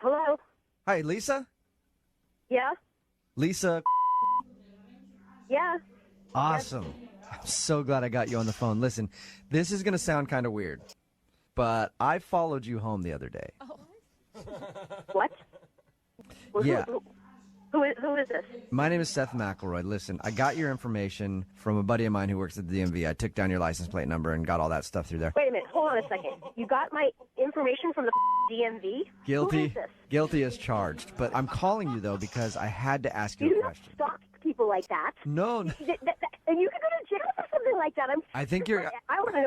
Hello? Hi, Lisa? Yeah? Lisa? Yeah? Awesome. I'm so glad I got you on the phone. Listen, this is going to sound kind of weird, but I followed you home the other day. What? Yeah. Who is this? My name is Seth McElroy. Listen, I got your information from a buddy of mine who works at the DMV. I took down your license plate number and got all that stuff through there. Wait a minute. Hold on a second. You got my information from the DMV? Who is this? Guilty as charged. But I'm calling you, though, because I had to ask You you do a not question. stalk people like that. No. And you could go to jail for something like that. I think you're... I want to